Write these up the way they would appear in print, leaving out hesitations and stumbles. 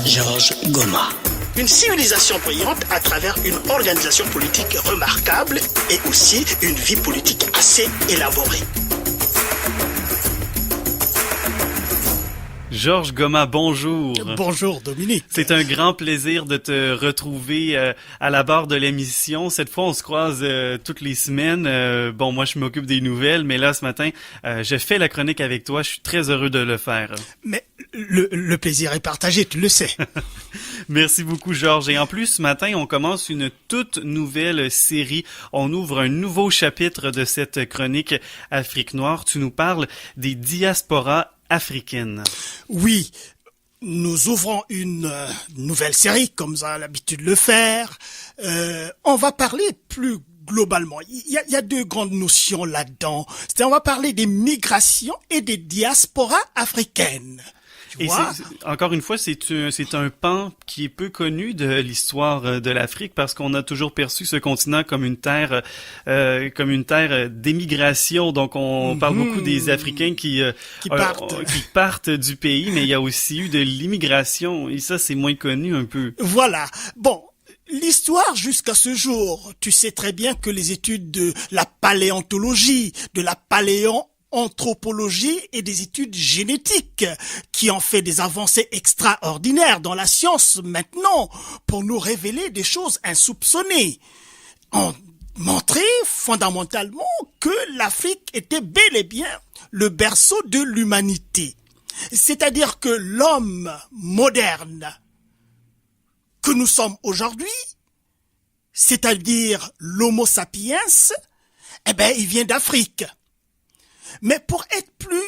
Georges Goma. Une civilisation brillante à travers une organisation politique remarquable et aussi une vie politique assez élaborée. Georges Goma, bonjour. Bonjour Dominique. C'est un grand plaisir de te retrouver à la barre de l'émission. Cette fois, on se croise toutes les semaines. Bon, moi, je m'occupe des nouvelles, mais là, ce matin, je fais la chronique avec toi. Je suis très heureux de le faire. Mais le plaisir est partagé, tu le sais. Merci beaucoup, Georges. Et en plus, ce matin, on commence une toute nouvelle série. On ouvre un nouveau chapitre de cette chronique Afrique noire. Tu nous parles des diasporas africaine. Oui, nous ouvrons une nouvelle série, comme ça a l'habitude de le faire. On va parler plus globalement. Il y a deux grandes notions là-dedans. On va parler des migrations et des diasporas africaines. Et encore une fois, c'est un pan qui est peu connu de l'histoire de l'Afrique parce qu'on a toujours perçu ce continent comme une terre d'émigration. Donc, on parle beaucoup des Africains qui partent du pays, mais il y a aussi eu de l'immigration et ça, c'est moins connu un peu. Voilà. Bon. L'histoire jusqu'à ce jour, tu sais très bien que les études de la paléontologie, de la anthropologie et des études génétiques qui ont fait des avancées extraordinaires dans la science maintenant pour nous révéler des choses insoupçonnées. On montrait fondamentalement que l'Afrique était bel et bien le berceau de l'humanité. C'est-à-dire que l'homme moderne que nous sommes aujourd'hui, c'est-à-dire l'Homo sapiens, il vient d'Afrique. Mais pour être plus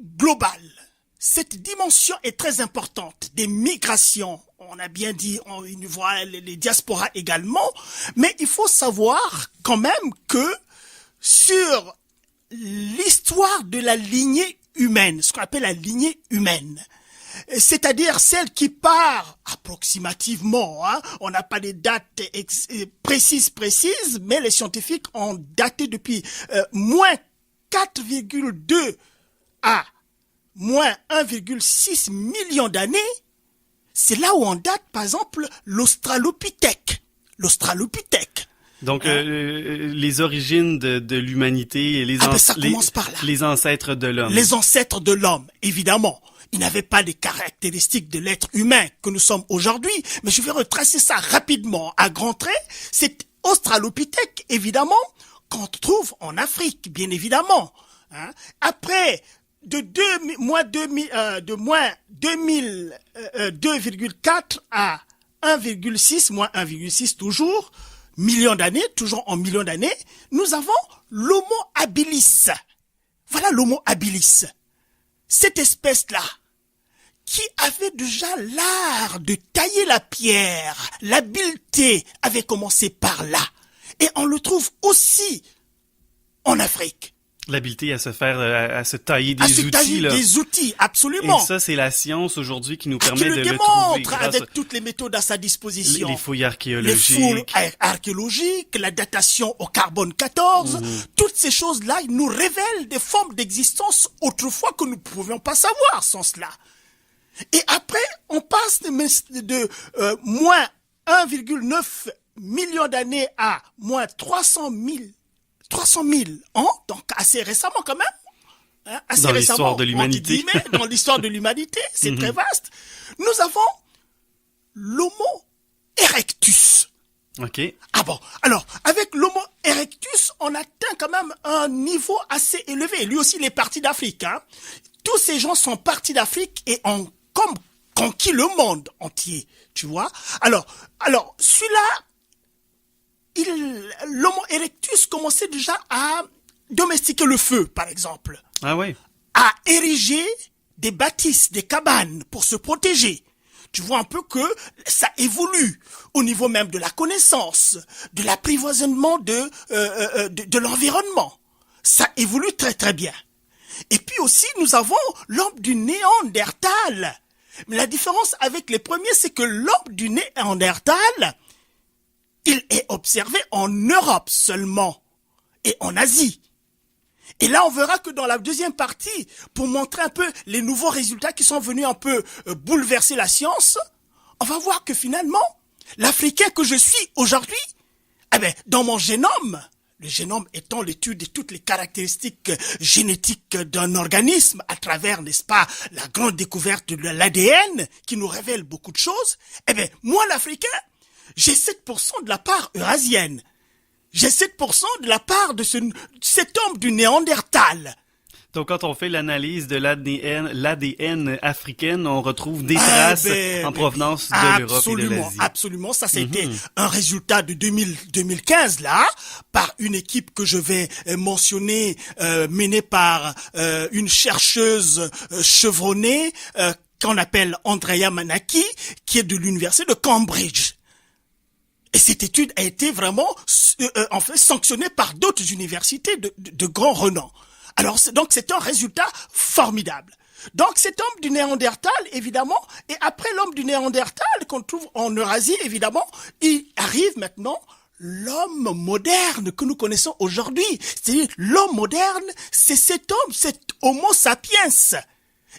global, cette dimension est très importante des migrations. On a bien dit, on voit les diasporas également, mais il faut savoir quand même que sur l'histoire de la lignée humaine, ce qu'on appelle la lignée humaine, c'est-à-dire celle qui part approximativement, on n'a pas des dates précises, mais les scientifiques ont daté depuis moins 4,2 à moins 1,6 million d'années, c'est là où on date, par exemple, l'Australopithèque. Donc, les origines de l'humanité, les ancêtres de l'homme. Les ancêtres de l'homme, évidemment. Ils n'avaient pas les caractéristiques de l'être humain que nous sommes aujourd'hui, mais je vais retracer ça rapidement. À grands traits, c'est Australopithèque, évidemment, qu'on trouve en Afrique, bien évidemment. Après, de moins 2,4 à 1,6, moins 1,6 toujours, millions d'années, toujours en millions d'années, nous avons l'Homo habilis. Voilà l'Homo habilis. Cette espèce-là, qui avait déjà l'art de tailler la pierre, l'habileté avait commencé par là. Et on le trouve aussi en Afrique. L'habileté à se tailler des outils, absolument. Et ça, c'est la science aujourd'hui qui nous permet de le trouver. Qui le démontre avec toutes les méthodes à sa disposition. Les fouilles archéologiques. Les fouilles archéologiques, la datation au carbone 14. Toutes ces choses-là, ils nous révèlent des formes d'existence autrefois que nous ne pouvions pas savoir sans cela. Et après, on passe de moins 1,9 million d'années à moins 300 000 ans, donc assez récemment quand même. Dans l'histoire de l'humanité. Dans l'histoire de l'humanité, c'est très vaste. Nous avons l'Homo erectus. Ok. Ah bon, alors, avec l'Homo erectus, on atteint quand même un niveau assez élevé. Lui aussi, il est parti d'Afrique. Tous ces gens sont partis d'Afrique et ont comme conquis le monde entier, tu vois. Alors, celui-là, l'Homo erectus commençait déjà à domestiquer le feu, par exemple. Ah oui. À ériger des bâtisses, des cabanes pour se protéger. Tu vois un peu que ça évolue au niveau même de la connaissance, de l'apprivoisonnement de l'environnement. Ça évolue très très bien. Et puis aussi, nous avons l'homme du Néandertal. Mais la différence avec les premiers, c'est que l'homme du Néandertal, il est observé en Europe seulement et en Asie. Et là, on verra que dans la deuxième partie, pour montrer un peu les nouveaux résultats qui sont venus un peu bouleverser la science, on va voir que finalement, l'Africain que je suis aujourd'hui, dans mon génome, le génome étant l'étude de toutes les caractéristiques génétiques d'un organisme à travers, n'est-ce pas, la grande découverte de l'ADN qui nous révèle beaucoup de choses, moi l'Africain, j'ai 7% de la part eurasienne. J'ai 7% de la part de cet homme du Néandertal. Donc, quand on fait l'analyse de l'ADN africaine, on retrouve des traces en provenance de l'Europe et de l'Asie. Absolument. Ça, c'était un résultat de 2015, là, par une équipe que je vais mentionner, menée par une chercheuse chevronnée, qu'on appelle Andrea Manaki, qui est de l'université de Cambridge. Et cette étude a été vraiment, sanctionnée par d'autres universités de grand renom. Alors, donc, c'est un résultat formidable. Donc, cet homme du Néandertal, évidemment, et après l'homme du Néandertal qu'on trouve en Eurasie, évidemment, il arrive maintenant l'homme moderne que nous connaissons aujourd'hui. C'est-à-dire, l'homme moderne, c'est cet homme, cet Homo sapiens.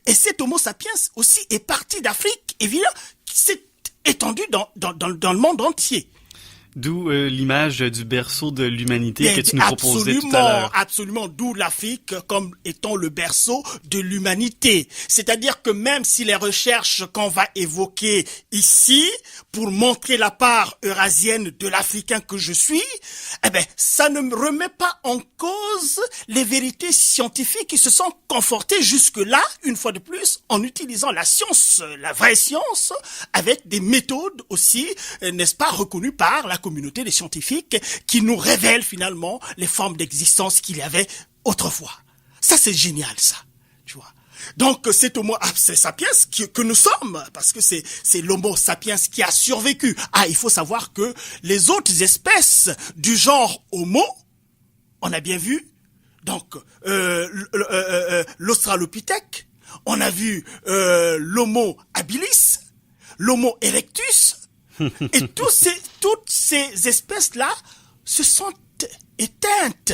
Et cet Homo sapiens aussi est parti d'Afrique, évidemment, qui s'est étendu dans le monde entier. D'où l'image du berceau de l'humanité que tu nous proposais tout à l'heure. Absolument, d'où l'Afrique comme étant le berceau de l'humanité. C'est-à-dire que même si les recherches qu'on va évoquer ici, pour montrer la part eurasienne de l'Africain que je suis, ça ne me remet pas en cause les vérités scientifiques qui se sont confortées jusque-là, une fois de plus, en utilisant la science, la vraie science, avec des méthodes aussi, n'est-ce pas, reconnues par la communauté des scientifiques qui nous révèlent finalement les formes d'existence qu'il y avait autrefois. Ça, c'est génial, ça. Tu vois. Donc, c'est Homo sapiens que nous sommes, parce que c'est l'Homo sapiens qui a survécu. Ah, il faut savoir que les autres espèces du genre Homo, on a bien vu, donc, l'Australopithèque, on a vu l'Homo habilis, l'Homo erectus, et toutes ces espèces-là se sont éteintes.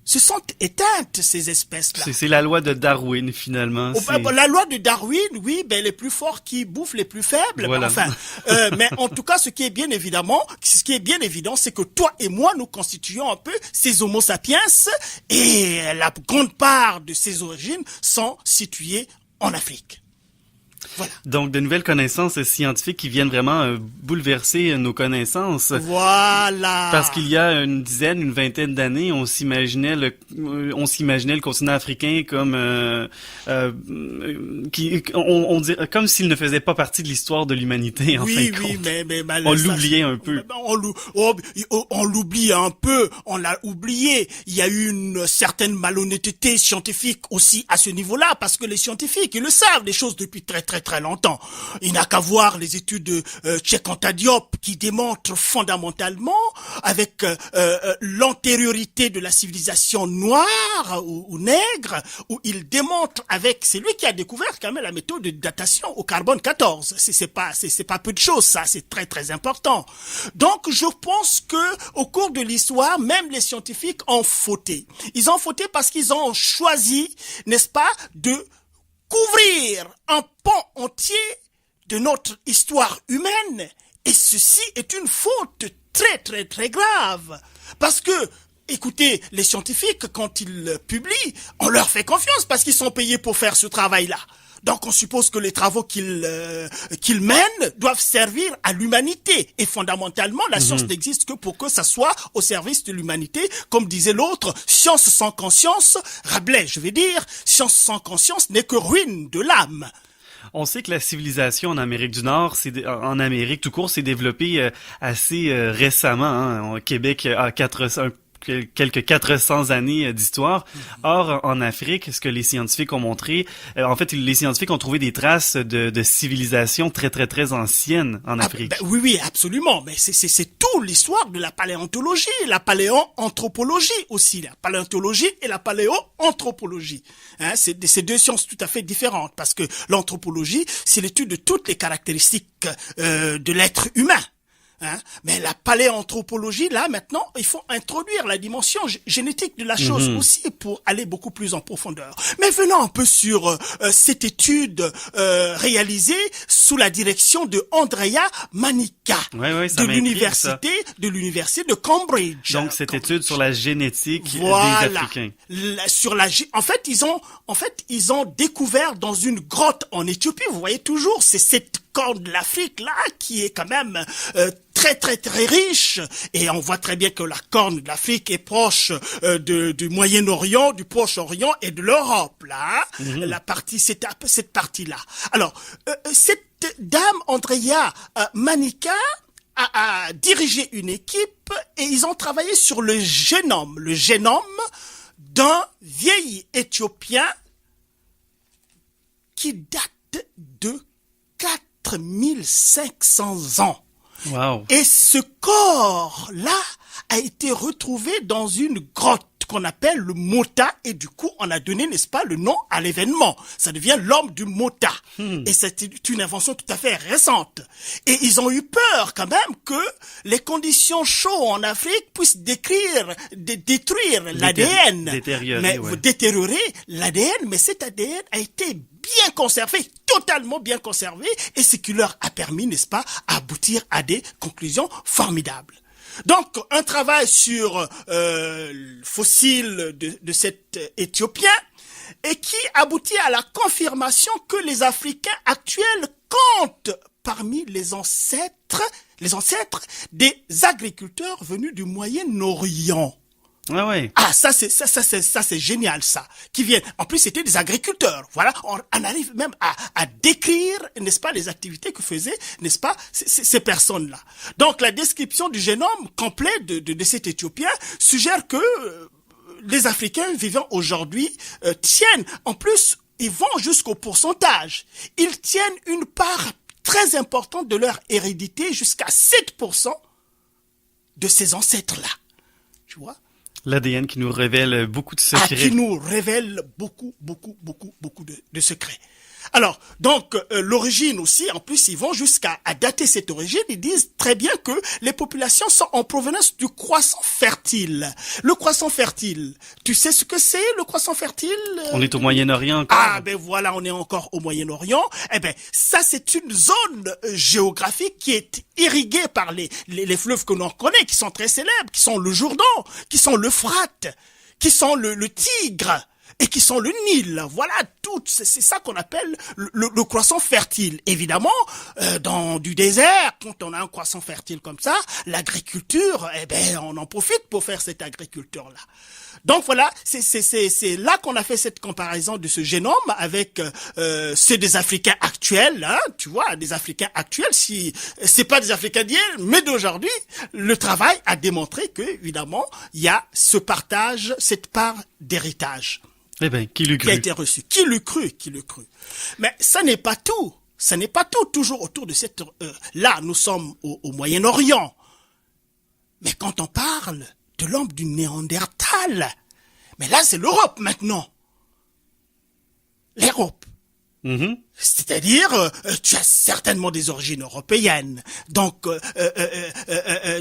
Ces espèces-là. C'est la loi de Darwin, finalement. La loi de Darwin, oui, les plus forts qui bouffent les plus faibles. Voilà. Mais en tout cas, ce qui est bien évident, c'est que toi et moi, nous constituons un peu ces Homo sapiens, et la grande part de ces origines sont situées en Afrique. Voilà. Donc, de nouvelles connaissances scientifiques qui viennent vraiment bouleverser nos connaissances. Voilà. Parce qu'il y a une vingtaine d'années, on s'imaginait le continent africain comme on dirait comme s'il ne faisait pas partie de l'histoire de l'humanité. En fin de compte. Mais on l'oubliait un peu. On l'oublie un peu. On l'a oublié. Il y a eu une certaine malhonnêteté scientifique aussi à ce niveau-là, parce que les scientifiques, ils le savent, les choses depuis très longtemps. Il n'a qu'à voir les études de Cheikh Anta Diop qui démontrent fondamentalement avec l'antériorité de la civilisation noire ou nègre, où il démontre c'est lui qui a découvert quand même la méthode de datation au carbone 14. C'est pas peu de choses, ça, c'est très important. Donc je pense que au cours de l'histoire, même les scientifiques ont fauté. Ils ont fauté parce qu'ils ont choisi, n'est-ce pas, de couvrir un pan entier de notre histoire humaine. Et ceci est une faute très grave. Parce que, écoutez, les scientifiques, quand ils publient, on leur fait confiance parce qu'ils sont payés pour faire ce travail-là. Donc on suppose que les travaux qu'ils mènent doivent servir à l'humanité. Et fondamentalement, la science n'existe que pour que ça soit au service de l'humanité. Comme disait l'autre, science sans conscience, Rabelais, je vais dire, science sans conscience n'est que ruine de l'âme. On sait que la civilisation en Amérique du Nord, en Amérique tout court, s'est développée assez récemment. Hein. Québec a quelques 400 années d'histoire. Or, en Afrique, ce que les scientifiques ont montré, les scientifiques ont trouvé des traces de civilisations très anciennes en Afrique. Oui, absolument. Mais c'est tout l'histoire de la paléontologie, la paléoanthropologie aussi, la paléontologie et la paléoanthropologie. Hein, c'est deux sciences tout à fait différentes, parce que l'anthropologie, c'est l'étude de toutes les caractéristiques de l'être humain. Hein? Mais la paléanthropologie, là, maintenant, il faut introduire la dimension génétique de la chose aussi pour aller beaucoup plus en profondeur. Mais venons un peu sur cette étude réalisée sous la direction de Andrea Manica de l'université de Cambridge. Donc cette étude sur la génétique des Africains. En fait, ils ont découvert dans une grotte en Éthiopie, vous voyez toujours, c'est cette corne de l'Afrique là qui est quand même très très très riche, et on voit très bien que la corne de l'Afrique est proche du Moyen-Orient, du Proche-Orient et de l'Europe là. La partie, c'est un peu cette partie là. Alors cette dame Andrea Manica a dirigé une équipe et ils ont travaillé sur le génome d'un vieil Éthiopien qui date de 4500 ans. Wow. Et ce corps-là a été retrouvé dans une grotte qu'on appelle le Mota, et du coup, on a donné, n'est-ce pas, le nom à l'événement. Ça devient l'homme du Mota. Et c'est une invention tout à fait récente. Et ils ont eu peur, quand même, que les conditions chaudes en Afrique puissent détruire l'ADN. Détériorer l'ADN, mais cet ADN a été bien conservé, totalement bien conservé, et ce qui leur a permis, n'est-ce pas, à aboutir à des conclusions formidables. Donc, un travail sur le fossile de cet Éthiopien, et qui aboutit à la confirmation que les Africains actuels comptent parmi les ancêtres des agriculteurs venus du Moyen-Orient. Ah ouais. Ah, ça c'est génial, ça. Qui viennent. En plus, c'était des agriculteurs. Voilà. On arrive même à décrire, n'est-ce pas, les activités que faisaient, n'est-ce pas, ces personnes-là. Donc, la description du génome complet de cet Éthiopien suggère que les Africains vivant aujourd'hui tiennent, en plus, ils vont jusqu'au pourcentage. Ils tiennent une part très importante de leur hérédité, jusqu'à 7% de ces ancêtres-là. Tu vois? L'ADN qui nous révèle beaucoup de secrets. Qui nous révèle beaucoup de secrets. Alors, donc, l'origine aussi, en plus, ils vont jusqu'à dater cette origine. Ils disent très bien que les populations sont en provenance du croissant fertile. Le croissant fertile, tu sais ce que c'est, le croissant fertile? On est au Moyen-Orient encore. Ah, ben voilà, on est encore au Moyen-Orient. Eh ben, ça, c'est une zone géographique qui est irriguée par les fleuves que l'on connaît, qui sont très célèbres, qui sont le Jourdain, qui sont l'Euphrate, qui sont le Tigre, et qui sont le Nil. Voilà, c'est ça qu'on appelle le croissant fertile. Évidemment, dans du désert, quand on a un croissant fertile comme ça, l'agriculture, eh ben, on en profite pour faire cette agriculture-là. Donc voilà, c'est là qu'on a fait cette comparaison de ce génome avec ceux des Africains actuels, hein, tu vois, des Africains actuels. Si c'est pas des Africains d'hier, mais d'aujourd'hui, le travail a démontré que, évidemment, il y a ce partage, cette part d'héritage. Eh ben, qui l'eût cru? Qui a été reçu. Qui l'eût cru? Mais ça n'est pas tout. Ça n'est pas tout. Toujours autour de cette... là, nous sommes au Moyen-Orient. Mais quand on parle de l'homme du Néandertal, mais là, c'est l'Europe maintenant. L'Europe. C'est-à-dire, tu as certainement des origines européennes. Donc,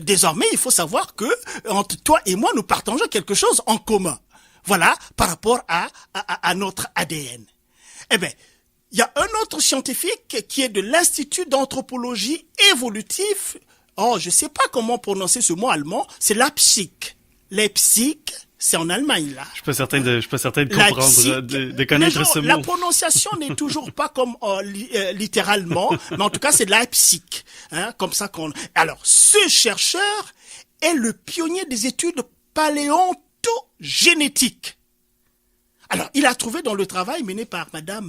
désormais, il faut savoir que entre toi et moi, nous partageons quelque chose en commun. Voilà, par rapport à notre ADN. Eh ben, il y a un autre scientifique qui est de l'Institut d'anthropologie évolutive. Oh, je sais pas comment prononcer ce mot allemand. C'est Leipzig. Leipzig, c'est en Allemagne, là. Je suis pas certain de comprendre, de connaître ce mot. La prononciation n'est toujours pas comme littéralement, mais en tout cas, c'est Leipzig. Hein, comme ça qu'on... Alors, ce chercheur est le pionnier des études paléontogénétiques. Alors, il a trouvé dans le travail mené par Madame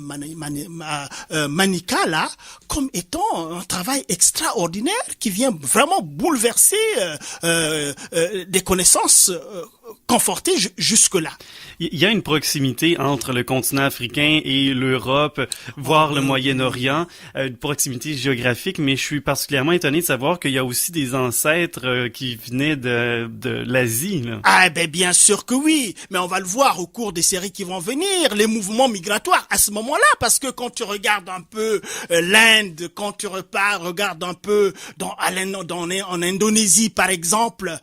Manica, là, comme étant un travail extraordinaire qui vient vraiment bouleverser des connaissances conforté jusque-là. Il y a une proximité entre le continent africain et l'Europe, voire le Moyen-Orient, une proximité géographique, mais je suis particulièrement étonné de savoir qu'il y a aussi des ancêtres qui venaient de l'Asie, là. Ah ben bien sûr que oui, mais on va le voir au cours des séries qui vont venir, les mouvements migratoires à ce moment-là, parce que quand tu regardes un peu l'Inde, quand tu regardes un peu en Indonésie par exemple,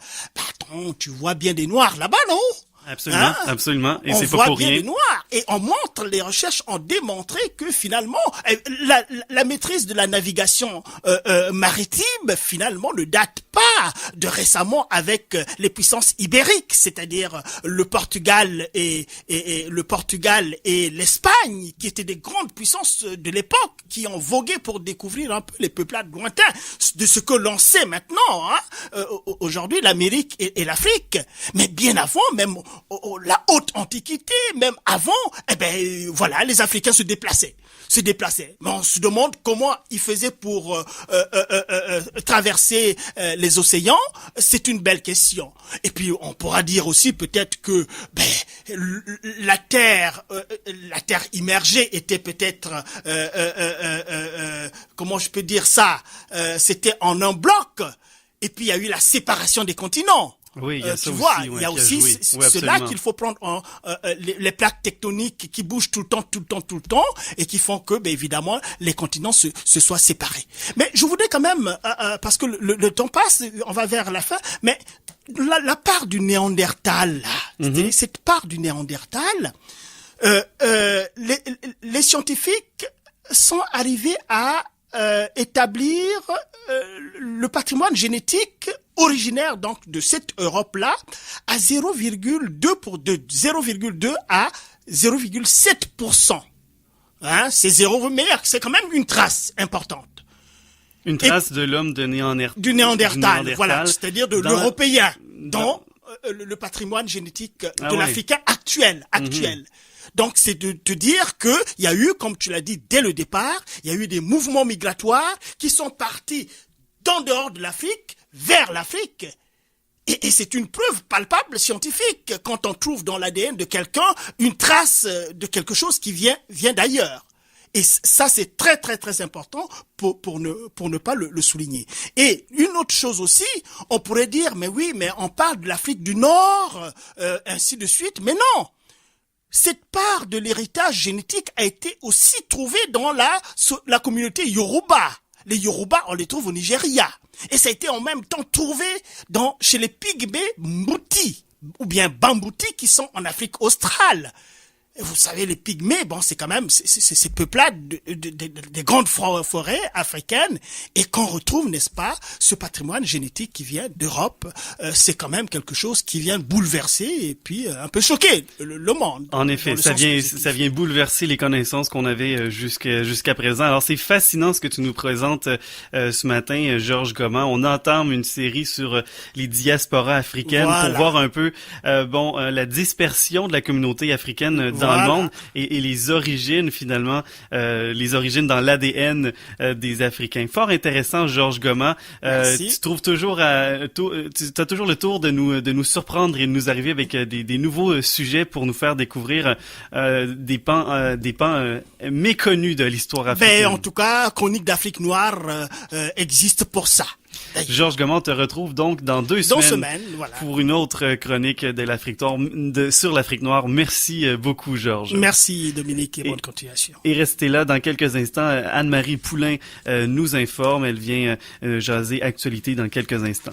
tu vois bien des Noirs là-bas, non? Absolument, absolument. Et on c'est voit pas pour bien rien. les Noirs. Et les recherches ont démontré que finalement, la maîtrise de la navigation maritime, finalement, ne date pas de récemment avec les puissances ibériques, c'est-à-dire le Portugal et l'Espagne, qui étaient des grandes puissances de l'époque, qui ont vogué pour découvrir un peu les peuplades lointains de ce que l'on sait maintenant, aujourd'hui, l'Amérique et l'Afrique. Mais bien avant, même la haute antiquité, même avant, voilà, les Africains se déplaçaient. Mais on se demande comment ils faisaient pour traverser les océans. C'est une belle question. Et puis on pourra dire aussi peut-être que la terre immergée était peut-être comment je peux dire ça, c'était en un bloc. Et puis il y a eu la séparation des continents. Oui, il y a ça tu vois, aussi, il y a aussi c'est là qu'il faut prendre les plaques tectoniques qui bougent tout le temps et qui font que évidemment les continents se soient séparés. Mais je voudrais quand même parce que le temps passe, on va vers la fin, mais la part du Néandertal là, cette part du Néandertal, les scientifiques sont arrivés à établir le patrimoine génétique originaire donc de cette Europe-là à 0,2 à 0,7%. C'est zéro, mais c'est quand même une trace importante. Une trace de l'homme du Néandertal, voilà, c'est-à-dire de l'Européen dans le patrimoine génétique de l'Africain actuel. Donc, c'est de te dire que il y a eu, comme tu l'as dit dès le départ, il y a eu des mouvements migratoires qui sont partis d'en dehors de l'Afrique vers l'Afrique. Et c'est une preuve palpable scientifique quand on trouve dans l'ADN de quelqu'un une trace de quelque chose qui vient d'ailleurs. Et ça, c'est très, très, très important pour ne pas le souligner. Et une autre chose aussi, on pourrait dire, mais oui, mais on parle de l'Afrique du Nord, ainsi de suite. Mais non! Cette part de l'héritage génétique a été aussi trouvée dans la communauté Yoruba. Les Yoruba, on les trouve au Nigeria. Et ça a été en même temps trouvé chez les Pygmées Mbuti, ou bien Bambouti, qui sont en Afrique australe. Et vous savez, les Pygmées, c'est quand même ces peuplades des grandes forêts africaines, et qu'on retrouve, n'est-ce pas, ce patrimoine génétique qui vient d'Europe, c'est quand même quelque chose qui vient bouleverser et puis un peu choquer le monde. En effet, ça vient bouleverser les connaissances qu'on avait jusqu'à présent. Alors c'est fascinant ce que tu nous présentes ce matin, Georges Goman. On entame une série sur les diasporas africaines pour voir un peu la dispersion de la communauté africaine dans le monde et les origines finalement, les origines dans l'ADN des Africains. Fort intéressant, Georges Goman. Tu trouves toujours tu as toujours le tour de nous surprendre et de nous arriver avec des nouveaux sujets pour nous faire découvrir des pans méconnus de l'histoire africaine. En tout cas, Chronique d'Afrique noire existe pour ça. Georges Goman te retrouve donc dans deux semaines voilà, pour une autre chronique de l'Afrique noire, sur l'Afrique noire. Merci beaucoup, Georges. Merci, Dominique, et bonne continuation. Et restez là dans quelques instants. Anne-Marie Poulain nous informe. Elle vient jaser actualité dans quelques instants.